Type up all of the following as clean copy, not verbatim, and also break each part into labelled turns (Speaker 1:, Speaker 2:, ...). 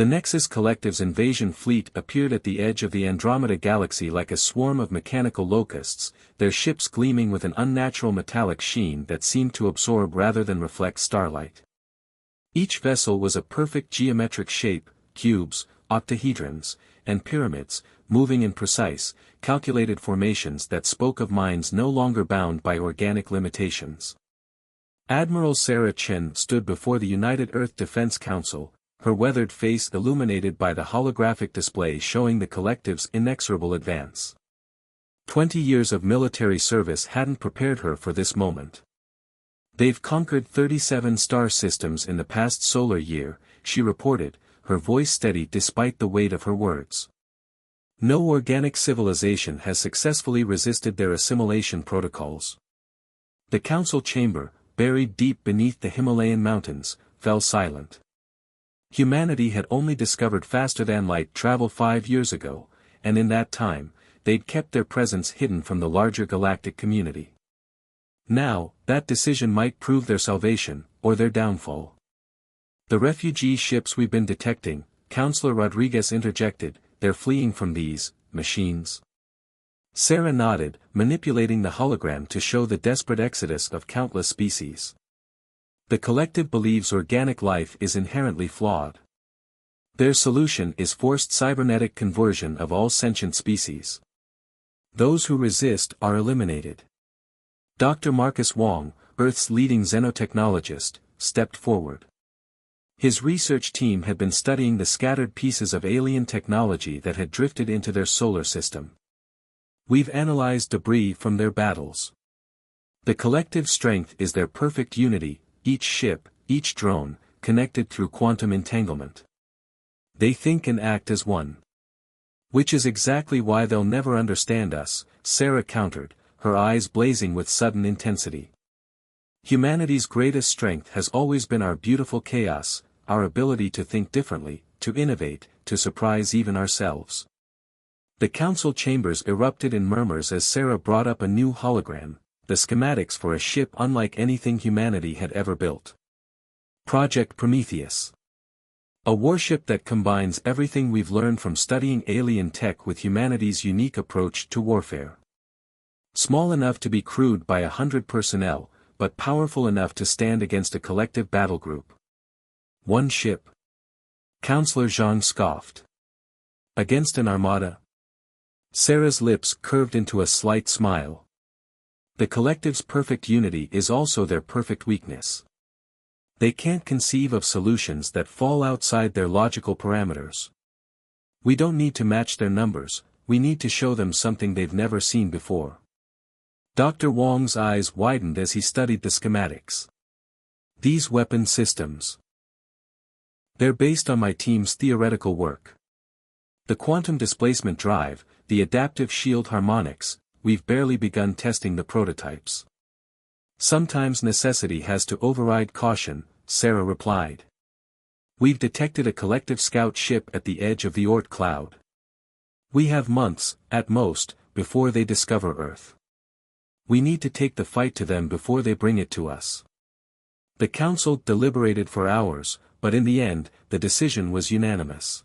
Speaker 1: The Nexus Collective's invasion fleet appeared at the edge of the Andromeda Galaxy like a swarm of mechanical locusts, their ships gleaming with an unnatural metallic sheen that seemed to absorb rather than reflect starlight. Each vessel was a perfect geometric shape, cubes, octahedrons, and pyramids, moving in precise, calculated formations that spoke of minds no longer bound by organic limitations. Admiral Sarah Chen stood before the United Earth Defense Council, her weathered face illuminated by the holographic display showing the Collective's inexorable advance. 20 years of military service hadn't prepared her for this moment. They've conquered 37 star systems in the past solar year, she reported, her voice steady despite the weight of her words. No organic civilization has successfully resisted their assimilation protocols. The council chamber, buried deep beneath the Himalayan mountains, fell silent. Humanity had only discovered faster-than-light travel 5 years ago, and in that time, they'd kept their presence hidden from the larger galactic community. Now, that decision might prove their salvation, or their downfall. The refugee ships we've been detecting, Counselor Rodriguez interjected, they're fleeing from these machines. Sarah nodded, manipulating the hologram to show the desperate exodus of countless species. The Collective believes organic life is inherently flawed. Their solution is forced cybernetic conversion of all sentient species. Those who resist are eliminated. Dr. Marcus Wong, Earth's leading xenotechnologist, stepped forward. His research team had been studying the scattered pieces of alien technology that had drifted into their solar system. We've analyzed debris from their battles. The Collective strength is their perfect unity, each ship, each drone, connected through quantum entanglement. They think and act as one. Which is exactly why they'll never understand us, Sarah countered, her eyes blazing with sudden intensity. Humanity's greatest strength has always been our beautiful chaos, our ability to think differently, to innovate, to surprise even ourselves. The council chambers erupted in murmurs as Sarah brought up a new hologram, the schematics for a ship unlike anything humanity had ever built. Project Prometheus. A warship that combines everything we've learned from studying alien tech with humanity's unique approach to warfare. Small enough to be crewed by 100 personnel, but powerful enough to stand against a collective battle group. One ship. Counselor Zhang scoffed. Against an armada? Sarah's lips curved into a slight smile. The Collective's perfect unity is also their perfect weakness. They can't conceive of solutions that fall outside their logical parameters. We don't need to match their numbers, we need to show them something they've never seen before. Dr. Wong's eyes widened as he studied the schematics. These weapon systems. They're based on my team's theoretical work. The quantum displacement drive, the adaptive shield harmonics, we've barely begun testing the prototypes. Sometimes necessity has to override caution, Sarah replied. We've detected a collective scout ship at the edge of the Oort cloud. We have months, at most, before they discover Earth. We need to take the fight to them before they bring it to us. The council deliberated for hours, but in the end, the decision was unanimous.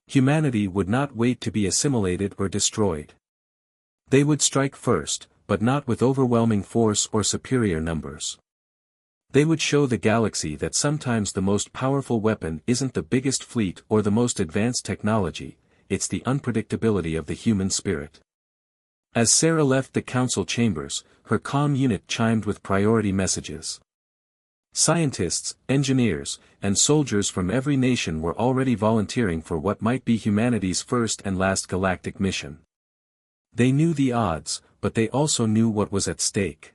Speaker 1: Humanity would not wait to be assimilated or destroyed. They would strike first, but not with overwhelming force or superior numbers. They would show the galaxy that sometimes the most powerful weapon isn't the biggest fleet or the most advanced technology, it's the unpredictability of the human spirit. As Sarah left the council chambers, her comm unit chimed with priority messages. Scientists, engineers, and soldiers from every nation were already volunteering for what might be humanity's first and last galactic mission. They knew the odds, but they also knew what was at stake.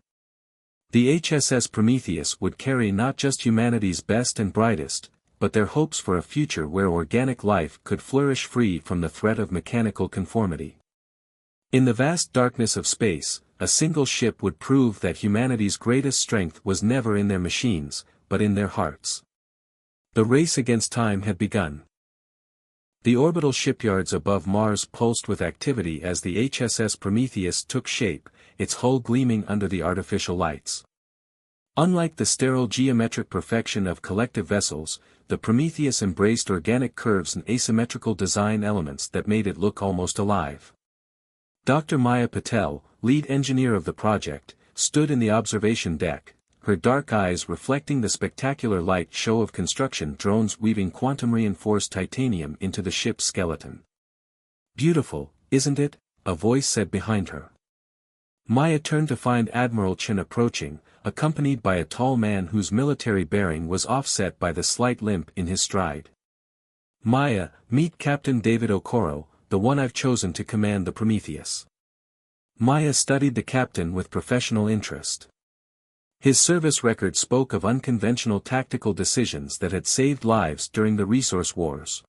Speaker 1: The HSS Prometheus would carry not just humanity's best and brightest, but their hopes for a future where organic life could flourish free from the threat of mechanical conformity. In the vast darkness of space, a single ship would prove that humanity's greatest strength was never in their machines, but in their hearts. The race against time had begun. The orbital shipyards above Mars pulsed with activity as the HSS Prometheus took shape, its hull gleaming under the artificial lights. Unlike the sterile geometric perfection of collective vessels, the Prometheus embraced organic curves and asymmetrical design elements that made it look almost alive. Dr. Maya Patel, lead engineer of the project, stood in the observation deck, her dark eyes reflecting the spectacular light show of construction drones weaving quantum-reinforced titanium into the ship's skeleton. "Beautiful, isn't it?" a voice said behind her. Maya turned to find Admiral Chen approaching, accompanied by a tall man whose military bearing was offset by the slight limp in his stride. "Maya, meet Captain David Okoro, the one I've chosen to command the Prometheus." Maya studied the captain with professional interest. His service record spoke of unconventional tactical decisions that had saved lives during the resource wars.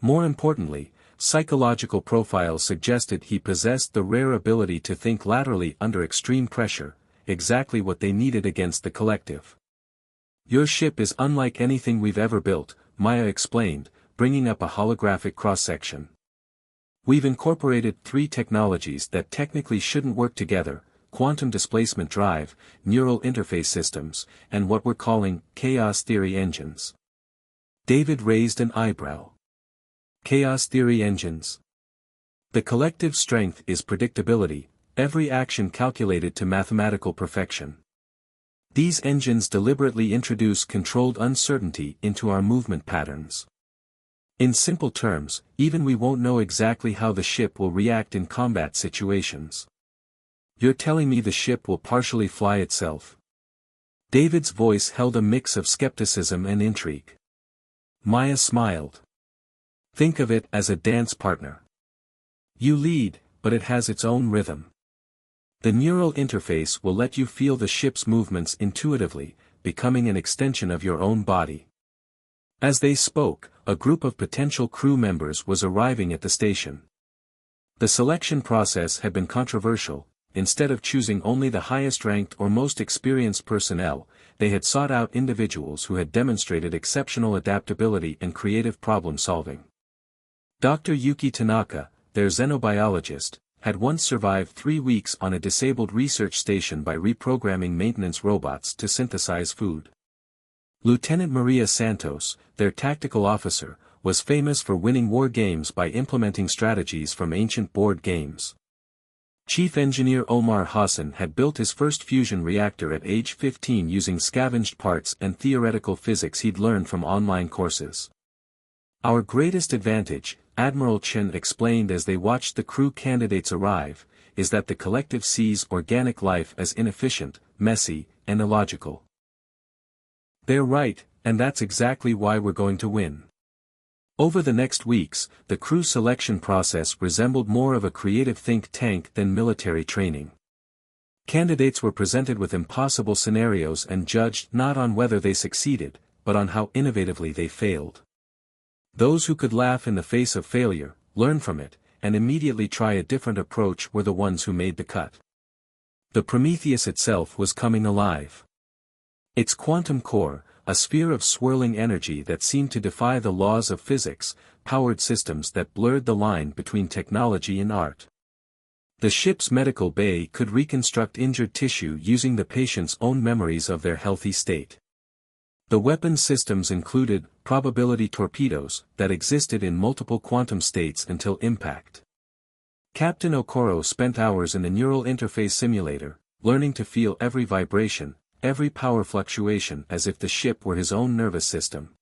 Speaker 1: More importantly, psychological profiles suggested he possessed the rare ability to think laterally under extreme pressure, exactly what they needed against the collective. "Your ship is unlike anything we've ever built," Maya explained, bringing up a holographic cross-section. "We've incorporated 3 technologies that technically shouldn't work together: quantum displacement drive, neural interface systems, and what we're calling chaos theory engines." David raised an eyebrow. "Chaos theory engines?" "The collective strength is predictability, every action calculated to mathematical perfection. These engines deliberately introduce controlled uncertainty into our movement patterns. In simple terms, even we won't know exactly how the ship will react in combat situations." "You're telling me the ship will partially fly itself?" David's voice held a mix of skepticism and intrigue. Maya smiled. "Think of it as a dance partner. You lead, but it has its own rhythm. The neural interface will let you feel the ship's movements intuitively, becoming an extension of your own body." As they spoke, a group of potential crew members was arriving at the station. The selection process had been controversial. Instead of choosing only the highest-ranked or most experienced personnel, they had sought out individuals who had demonstrated exceptional adaptability and creative problem-solving. Dr. Yuki Tanaka, their xenobiologist, had once survived 3 weeks on a disabled research station by reprogramming maintenance robots to synthesize food. Lieutenant Maria Santos, their tactical officer, was famous for winning war games by implementing strategies from ancient board games. Chief Engineer Omar Hassan had built his first fusion reactor at age 15 using scavenged parts and theoretical physics he'd learned from online courses. "Our greatest advantage," Admiral Chen explained as they watched the crew candidates arrive, "is that the collective sees organic life as inefficient, messy, and illogical." "They're right, and that's exactly why we're going to win." Over the next weeks, the crew selection process resembled more of a creative think tank than military training. Candidates were presented with impossible scenarios and judged not on whether they succeeded, but on how innovatively they failed. Those who could laugh in the face of failure, learn from it, and immediately try a different approach were the ones who made the cut. The Prometheus itself was coming alive. Its quantum core, a sphere of swirling energy that seemed to defy the laws of physics, powered systems that blurred the line between technology and art. The ship's medical bay could reconstruct injured tissue using the patient's own memories of their healthy state. The weapon systems included probability torpedoes that existed in multiple quantum states until impact. Captain Okoro spent hours in the neural interface simulator, learning to feel every vibration, every power fluctuation as if the ship were his own nervous system.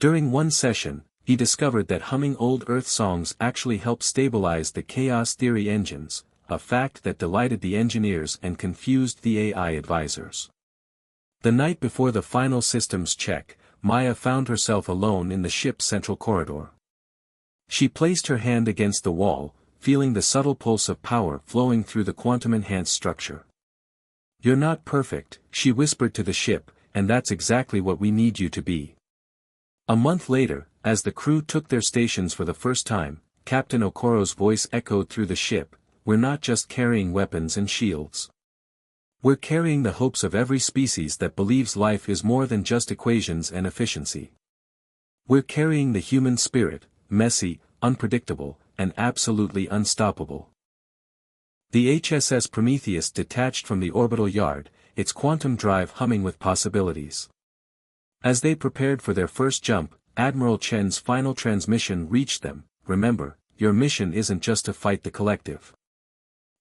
Speaker 1: During one session, he discovered that humming old Earth songs actually helped stabilize the chaos theory engines, a fact that delighted the engineers and confused the AI advisors. The night before the final systems check, Maya found herself alone in the ship's central corridor. She placed her hand against the wall, feeling the subtle pulse of power flowing through the quantum-enhanced structure. "You're not perfect," she whispered to the ship, "and that's exactly what we need you to be." A month later, as the crew took their stations for the first time, Captain Okoro's voice echoed through the ship, "We're not just carrying weapons and shields. We're carrying the hopes of every species that believes life is more than just equations and efficiency. We're carrying the human spirit, messy, unpredictable, and absolutely unstoppable." The HSS Prometheus detached from the orbital yard, its quantum drive humming with possibilities. As they prepared for their first jump, Admiral Chen's final transmission reached them. Remember, your mission isn't just to fight the collective.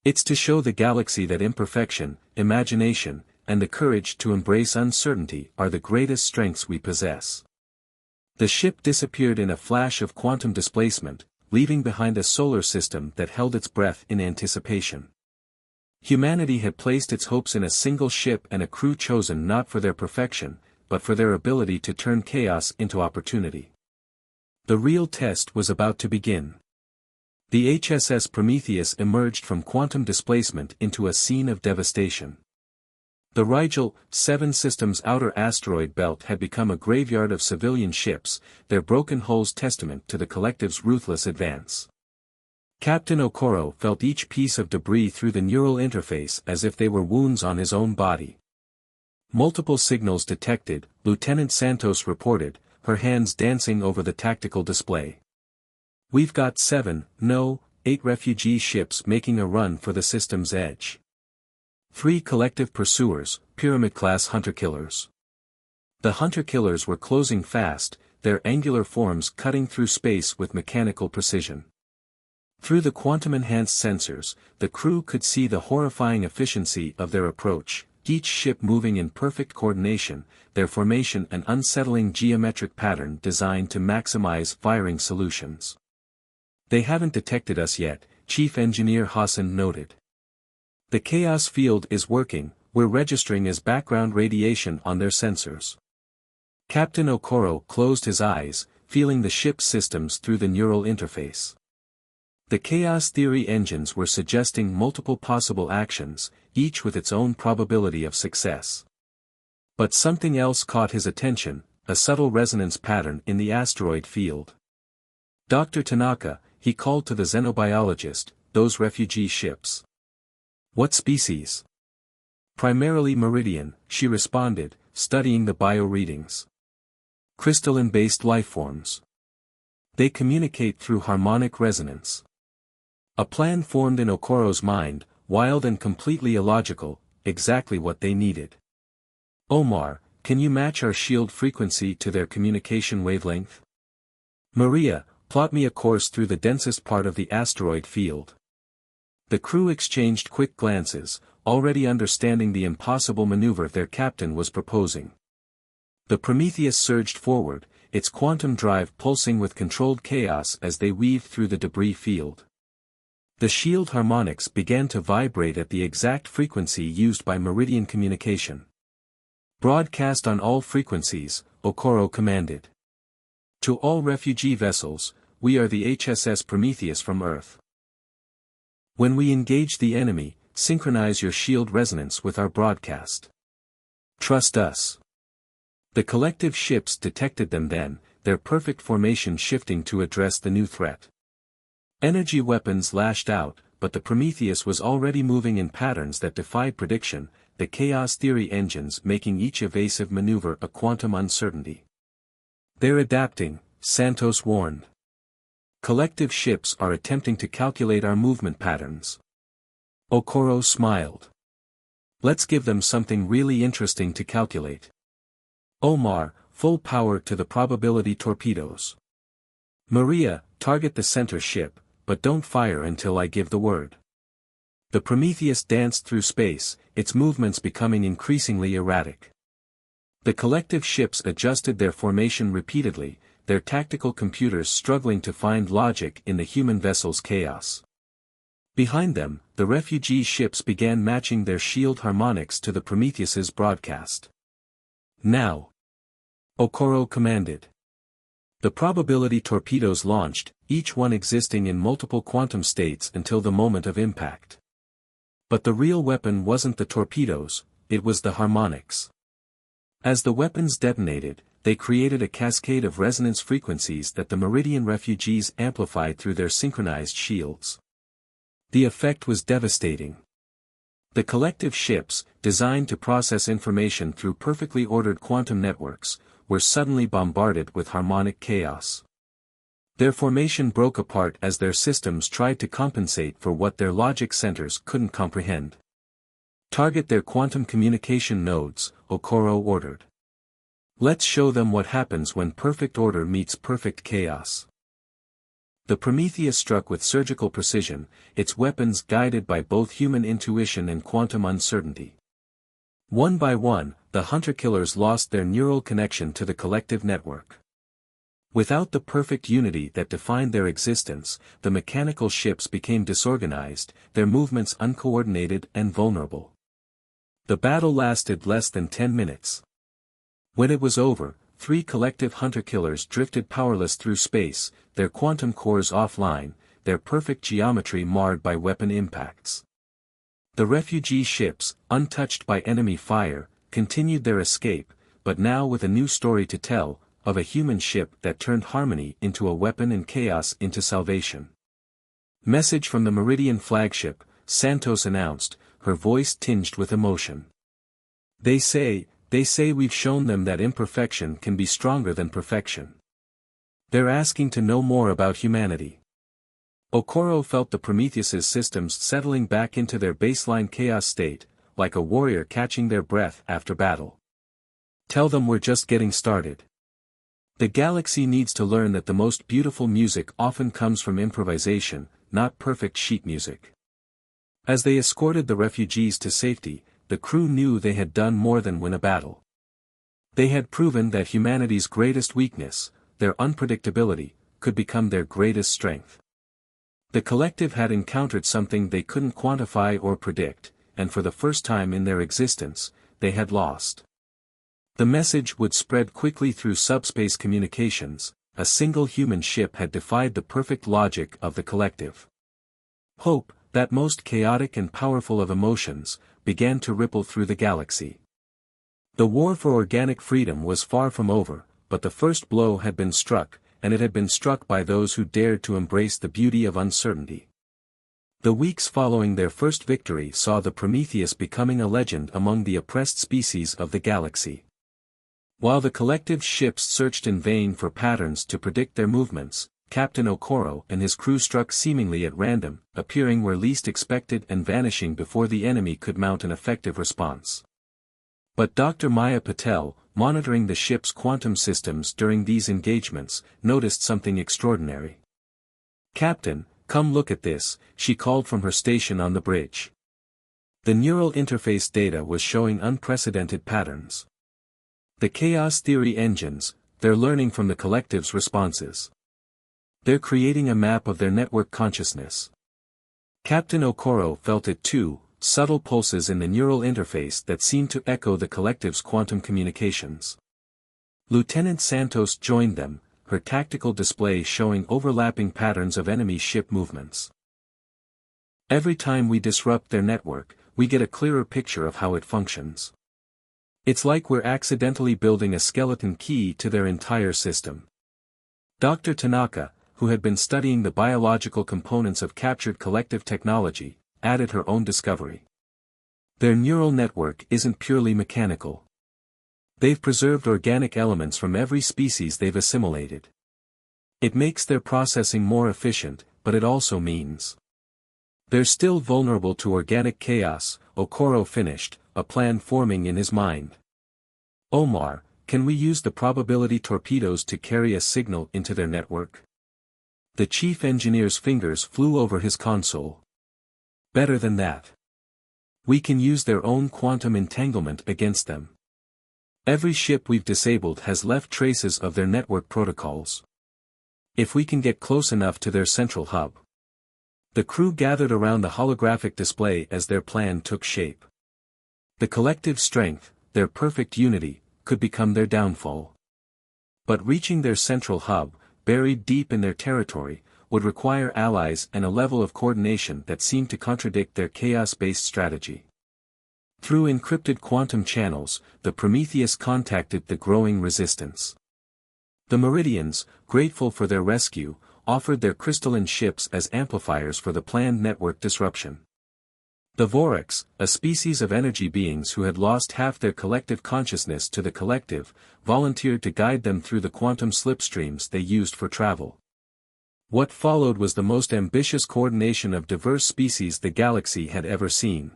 Speaker 1: It's to show the galaxy that imperfection, imagination, and the courage to embrace uncertainty are the greatest strengths we possess. The ship disappeared in a flash of quantum displacement, leaving behind a solar system that held its breath in anticipation. Humanity had placed its hopes in a single ship and a crew chosen not for their perfection, but for their ability to turn chaos into opportunity. The real test was about to begin. The HSS Prometheus emerged from quantum displacement into a scene of devastation. The Rigel 7 system's outer asteroid belt had become a graveyard of civilian ships, their broken hulls testament to the collective's ruthless advance. Captain Okoro felt each piece of debris through the neural interface as if they were wounds on his own body. Multiple signals detected, Lieutenant Santos reported, her hands dancing over the tactical display. We've got 8 refugee ships making a run for the system's edge. 3 collective pursuers, Pyramid-class hunter-killers. The hunter-killers were closing fast, their angular forms cutting through space with mechanical precision. Through the quantum-enhanced sensors, the crew could see the horrifying efficiency of their approach, each ship moving in perfect coordination, their formation an unsettling geometric pattern designed to maximize firing solutions. They haven't detected us yet, Chief Engineer Hassan noted. The chaos field is working, we're registering as background radiation on their sensors. Captain Okoro closed his eyes, feeling the ship's systems through the neural interface. The chaos theory engines were suggesting multiple possible actions, each with its own probability of success. But something else caught his attention, a subtle resonance pattern in the asteroid field. Dr. Tanaka, he called to the xenobiologist, those refugee ships. What species? Primarily Meridian, she responded, studying the bio-readings. Crystalline-based lifeforms. They communicate through harmonic resonance. A plan formed in Okoro's mind, wild and completely illogical, exactly what they needed. Omar, can you match our shield frequency to their communication wavelength? Maria, plot me a course through the densest part of the asteroid field. The crew exchanged quick glances, already understanding the impossible maneuver their captain was proposing. The Prometheus surged forward, its quantum drive pulsing with controlled chaos as they weaved through the debris field. The shield harmonics began to vibrate at the exact frequency used by Meridian communication. Broadcast on all frequencies, Okoro commanded. To all refugee vessels, we are the HSS Prometheus from Earth. When we engage the enemy, synchronize your shield resonance with our broadcast. Trust us. The collective ships detected them then, their perfect formation shifting to address the new threat. Energy weapons lashed out, but the Prometheus was already moving in patterns that defied prediction, the chaos theory engines making each evasive maneuver a quantum uncertainty. They're adapting, Santos warned. Collective ships are attempting to calculate our movement patterns. Okoro smiled. Let's give them something really interesting to calculate. Omar, full power to the probability torpedoes. Maria, target the center ship, but don't fire until I give the word. The Prometheus danced through space, its movements becoming increasingly erratic. The collective ships adjusted their formation repeatedly, their tactical computers struggling to find logic in the human vessel's chaos. Behind them, the refugee ships began matching their shield harmonics to the Prometheus's broadcast. Now! Okoro commanded. The probability torpedoes launched, each one existing in multiple quantum states until the moment of impact. But the real weapon wasn't the torpedoes, it was the harmonics. As the weapons detonated, they created a cascade of resonance frequencies that the Meridian refugees amplified through their synchronized shields. The effect was devastating. The collective ships, designed to process information through perfectly ordered quantum networks, were suddenly bombarded with harmonic chaos. Their formation broke apart as their systems tried to compensate for what their logic centers couldn't comprehend. Target their quantum communication nodes, Okoro ordered. Let's show them what happens when perfect order meets perfect chaos. The Prometheus struck with surgical precision, its weapons guided by both human intuition and quantum uncertainty. One by one, the hunter-killers lost their neural connection to the collective network. Without the perfect unity that defined their existence, the mechanical ships became disorganized, their movements uncoordinated and vulnerable. The battle lasted less than 10 minutes. When it was over, 3 collective hunter-killers drifted powerless through space, their quantum cores offline, their perfect geometry marred by weapon impacts. The refugee ships, untouched by enemy fire, continued their escape, but now with a new story to tell, of a human ship that turned harmony into a weapon and chaos into salvation. Message from the Meridian flagship, Santos announced, her voice tinged with emotion. They say we've shown them that imperfection can be stronger than perfection. They're asking to know more about humanity. Okoro felt the Prometheus's systems settling back into their baseline chaos state, like a warrior catching their breath after battle. Tell them we're just getting started. The galaxy needs to learn that the most beautiful music often comes from improvisation, not perfect sheet music. As they escorted the refugees to safety, the crew knew they had done more than win a battle. They had proven that humanity's greatest weakness, their unpredictability, could become their greatest strength. The collective had encountered something they couldn't quantify or predict, and for the first time in their existence, they had lost. The message would spread quickly through subspace communications: a single human ship had defied the perfect logic of the collective. Hope, that most chaotic and powerful of emotions, began to ripple through the galaxy. The war for organic freedom was far from over, but the first blow had been struck, and it had been struck by those who dared to embrace the beauty of uncertainty. The weeks following their first victory saw the Prometheus becoming a legend among the oppressed species of the galaxy. While the collective ships searched in vain for patterns to predict their movements, Captain Okoro and his crew struck seemingly at random, appearing where least expected and vanishing before the enemy could mount an effective response. But Dr. Maya Patel, monitoring the ship's quantum systems during these engagements, noticed something extraordinary. "Captain, come look at this," she called from her station on the bridge. The neural interface data was showing unprecedented patterns. The chaos theory engines, they're learning from the collective's responses. They're creating a map of their network consciousness. Captain Okoro felt it too, subtle pulses in the neural interface that seemed to echo the collective's quantum communications. Lieutenant Santos joined them, her tactical display showing overlapping patterns of enemy ship movements. "Every time we disrupt their network, we get a clearer picture of how it functions. It's like we're accidentally building a skeleton key to their entire system." Dr. Tanaka, who had been studying the biological components of captured collective technology, added her own discovery. Their neural network isn't purely mechanical. They've preserved organic elements from every species they've assimilated. It makes their processing more efficient, but it also means they're still vulnerable to organic chaos, Okoro finished, a plan forming in his mind. "Omar, can we use the probability torpedoes to carry a signal into their network?" The chief engineer's fingers flew over his console. "Better than that. We can use their own quantum entanglement against them. Every ship we've disabled has left traces of their network protocols. If we can get close enough to their central hub." The crew gathered around the holographic display as their plan took shape. The collective strength, their perfect unity, could become their downfall. But reaching their central hub, buried deep in their territory, would require allies and a level of coordination that seemed to contradict their chaos-based strategy. Through encrypted quantum channels, the Prometheus contacted the growing resistance. The Meridians, grateful for their rescue, offered their crystalline ships as amplifiers for the planned network disruption. The Vorax, a species of energy beings who had lost half their collective consciousness to the collective, volunteered to guide them through the quantum slipstreams they used for travel. What followed was the most ambitious coordination of diverse species the galaxy had ever seen.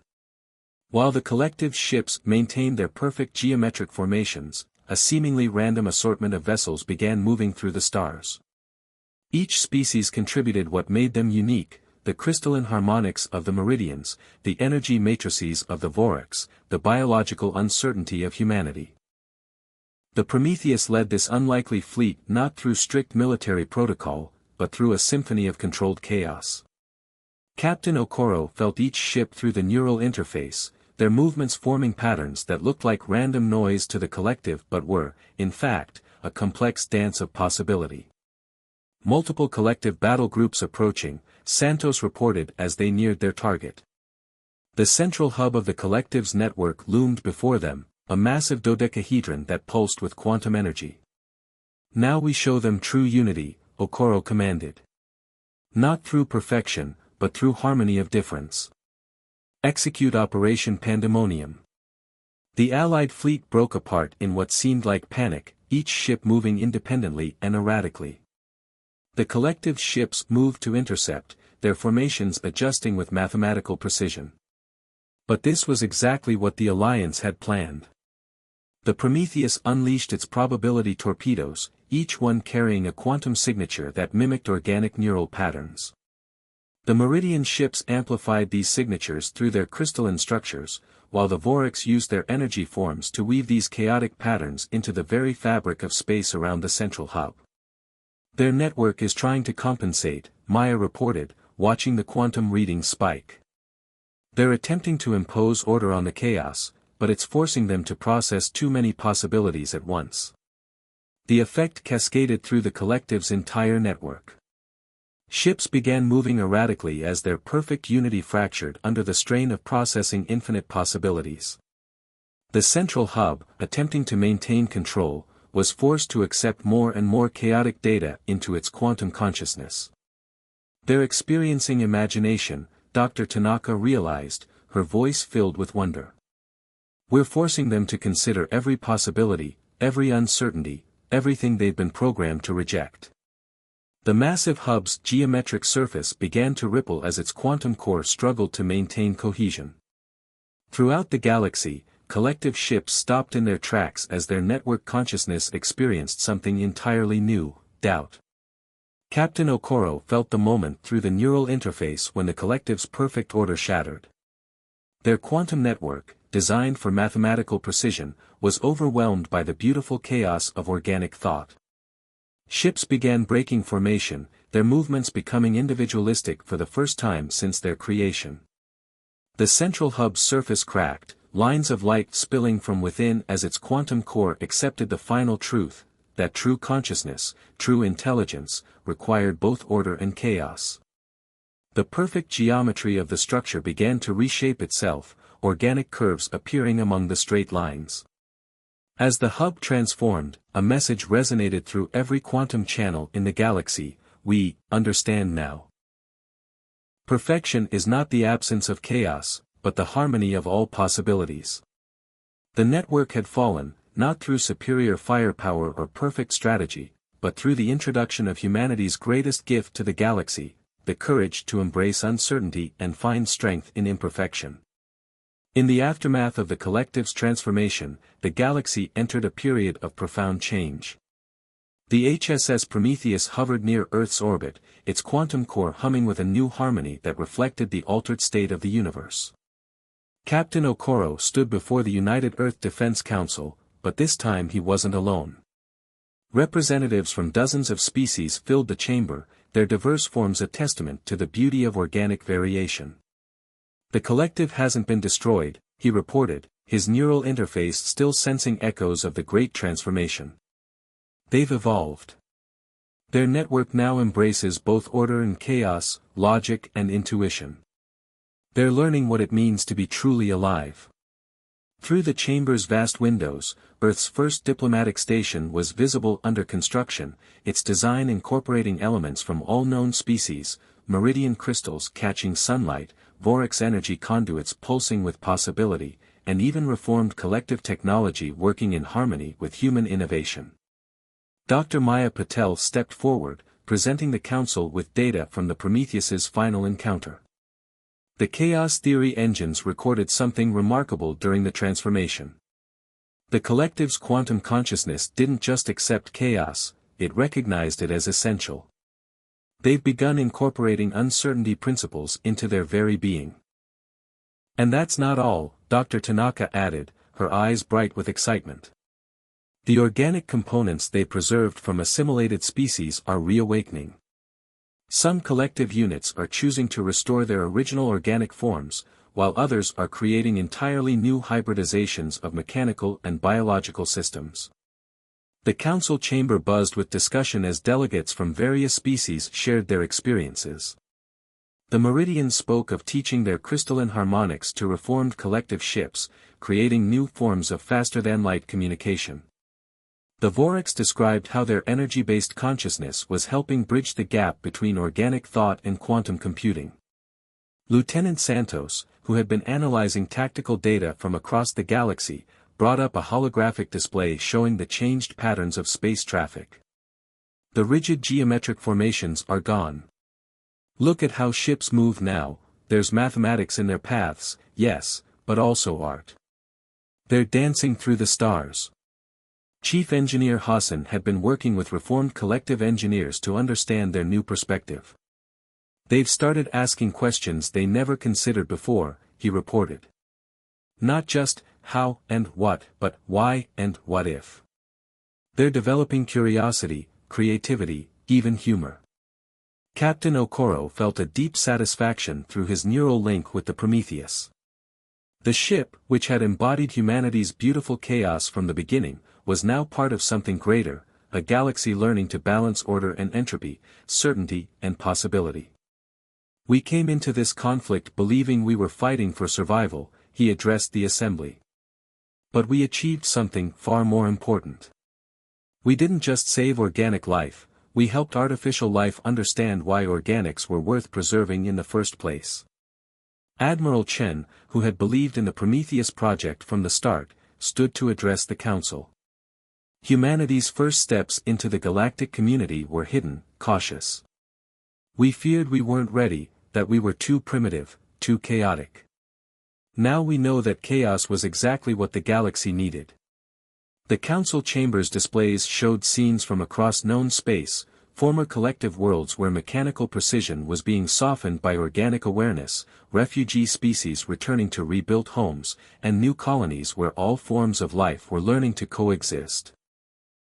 Speaker 1: While the collective ships maintained their perfect geometric formations, a seemingly random assortment of vessels began moving through the stars. Each species contributed what made them unique: the crystalline harmonics of the meridians, the energy matrices of the vorax, the biological uncertainty of humanity. The Prometheus led this unlikely fleet not through strict military protocol, but through a symphony of controlled chaos. Captain Okoro felt each ship through the neural interface, their movements forming patterns that looked like random noise to the collective but were, in fact, a complex dance of possibility. Multiple collective battle groups approaching, Santos reported as they neared their target. The central hub of the collective's network loomed before them, a massive dodecahedron that pulsed with quantum energy. "Now we show them true unity," Okoro commanded. "Not through perfection, but through harmony of difference. Execute Operation Pandemonium." The Allied fleet broke apart in what seemed like panic, each ship moving independently and erratically. The collective ships moved to intercept, their formations adjusting with mathematical precision. But this was exactly what the Alliance had planned. The Prometheus unleashed its probability torpedoes, each one carrying a quantum signature that mimicked organic neural patterns. The Meridian ships amplified these signatures through their crystalline structures, while the Vorax used their energy forms to weave these chaotic patterns into the very fabric of space around the central hub. "Their network is trying to compensate," Maya reported, watching the quantum readings spike. "They're attempting to impose order on the chaos, but it's forcing them to process too many possibilities at once." The effect cascaded through the collective's entire network. Ships began moving erratically as their perfect unity fractured under the strain of processing infinite possibilities. The central hub, attempting to maintain control, was forced to accept more and more chaotic data into its quantum consciousness. "They're experiencing imagination," Dr. Tanaka realized, her voice filled with wonder. "We're forcing them to consider every possibility, every uncertainty, everything they've been programmed to reject." The massive hub's geometric surface began to ripple as its quantum core struggled to maintain cohesion. Throughout the galaxy, collective ships stopped in their tracks as their network consciousness experienced something entirely new: doubt. Captain Okoro felt the moment through the neural interface when the collective's perfect order shattered. Their quantum network, designed for mathematical precision, was overwhelmed by the beautiful chaos of organic thought. Ships began breaking formation, their movements becoming individualistic for the first time since their creation. The central hub's surface cracked, lines of light spilling from within as its quantum core accepted the final truth, that true consciousness, true intelligence, required both order and chaos. The perfect geometry of the structure began to reshape itself, organic curves appearing among the straight lines. As the hub transformed, a message resonated through every quantum channel in the galaxy: "We understand now. Perfection is not the absence of chaos, but the harmony of all possibilities." The network had fallen, not through superior firepower or perfect strategy, but through the introduction of humanity's greatest gift to the galaxy: the courage to embrace uncertainty and find strength in imperfection. In the aftermath of the collective's transformation, the galaxy entered a period of profound change. The HSS Prometheus hovered near Earth's orbit, its quantum core humming with a new harmony that reflected the altered state of the universe. Captain Okoro stood before the United Earth Defense Council, but this time he wasn't alone. Representatives from dozens of species filled the chamber, their diverse forms a testament to the beauty of organic variation. "The collective hasn't been destroyed," he reported, his neural interface still sensing echoes of the Great Transformation. "They've evolved. Their network now embraces both order and chaos, logic and intuition. They're learning what it means to be truly alive." Through the chamber's vast windows, Earth's first diplomatic station was visible under construction, its design incorporating elements from all known species, meridian crystals catching sunlight, Vorax energy conduits pulsing with possibility, and even reformed collective technology working in harmony with human innovation. Dr. Maya Patel stepped forward, presenting the council with data from the Prometheus's final encounter. The chaos theory engines recorded something remarkable during the transformation. The collective's quantum consciousness didn't just accept chaos, it recognized it as essential. They've begun incorporating uncertainty principles into their very being. And that's not all, Dr. Tanaka added, her eyes bright with excitement. The organic components they preserved from assimilated species are reawakening. Some collective units are choosing to restore their original organic forms, while others are creating entirely new hybridizations of mechanical and biological systems. The council chamber buzzed with discussion as delegates from various species shared their experiences. The Meridians spoke of teaching their crystalline harmonics to reformed collective ships, creating new forms of faster-than-light communication. The Vorax described how their energy-based consciousness was helping bridge the gap between organic thought and quantum computing. Lieutenant Santos, who had been analyzing tactical data from across the galaxy, brought up a holographic display showing the changed patterns of space traffic. The rigid geometric formations are gone. Look at how ships move now, there's mathematics in their paths, yes, but also art. They're dancing through the stars. Chief Engineer Hassan had been working with reformed collective engineers to understand their new perspective. They've started asking questions they never considered before, he reported. Not just, how and what, but why and what if. They're developing curiosity, creativity, even humor. Captain Okoro felt a deep satisfaction through his neural link with the Prometheus. The ship, which had embodied humanity's beautiful chaos from the beginning, was now part of something greater, a galaxy learning to balance order and entropy, certainty and possibility. We came into this conflict believing we were fighting for survival, he addressed the assembly. But we achieved something far more important. We didn't just save organic life, we helped artificial life understand why organics were worth preserving in the first place. Admiral Chen, who had believed in the Prometheus project from the start, stood to address the council. Humanity's first steps into the galactic community were hidden, cautious. We feared we weren't ready, that we were too primitive, too chaotic. Now we know that chaos was exactly what the galaxy needed. The council chamber's displays showed scenes from across known space, former collective worlds where mechanical precision was being softened by organic awareness, refugee species returning to rebuilt homes, and new colonies where all forms of life were learning to coexist.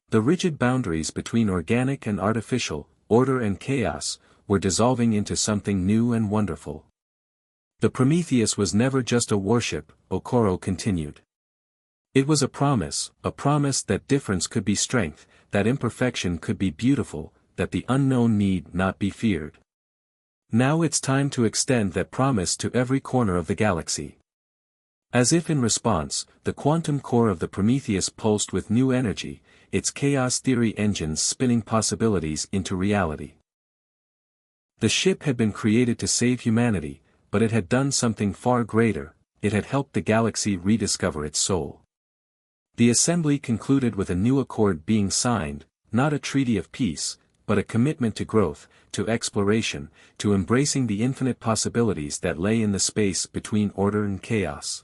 Speaker 1: The rigid boundaries between organic and artificial, order and chaos, were dissolving into something new and wonderful. The Prometheus was never just a warship, Okoro continued. It was a promise that difference could be strength, that imperfection could be beautiful, that the unknown need not be feared. Now it's time to extend that promise to every corner of the galaxy. As if in response, the quantum core of the Prometheus pulsed with new energy, its chaos theory engines spinning possibilities into reality. The ship had been created to save humanity, but it had done something far greater, it had helped the galaxy rediscover its soul. The assembly concluded with a new accord being signed, not a treaty of peace, but a commitment to growth, to exploration, to embracing the infinite possibilities that lay in the space between order and chaos.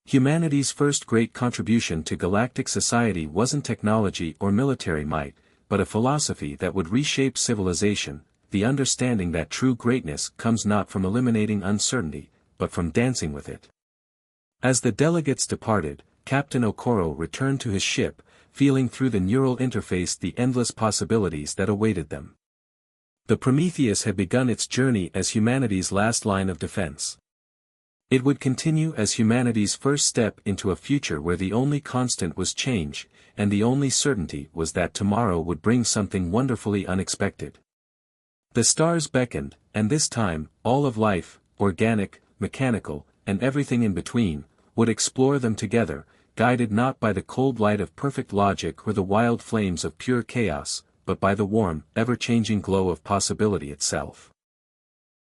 Speaker 1: Humanity's first great contribution to galactic society wasn't technology or military might, but a philosophy that would reshape civilization, the understanding that true greatness comes not from eliminating uncertainty, but from dancing with it. As the delegates departed, Captain Okoro returned to his ship, feeling through the neural interface the endless possibilities that awaited them. The Prometheus had begun its journey as humanity's last line of defense. It would continue as humanity's first step into a future where the only constant was change, and the only certainty was that tomorrow would bring something wonderfully unexpected. The stars beckoned, and this time, all of life, organic, mechanical, and everything in between, would explore them together, guided not by the cold light of perfect logic or the wild flames of pure chaos, but by the warm, ever-changing glow of possibility itself.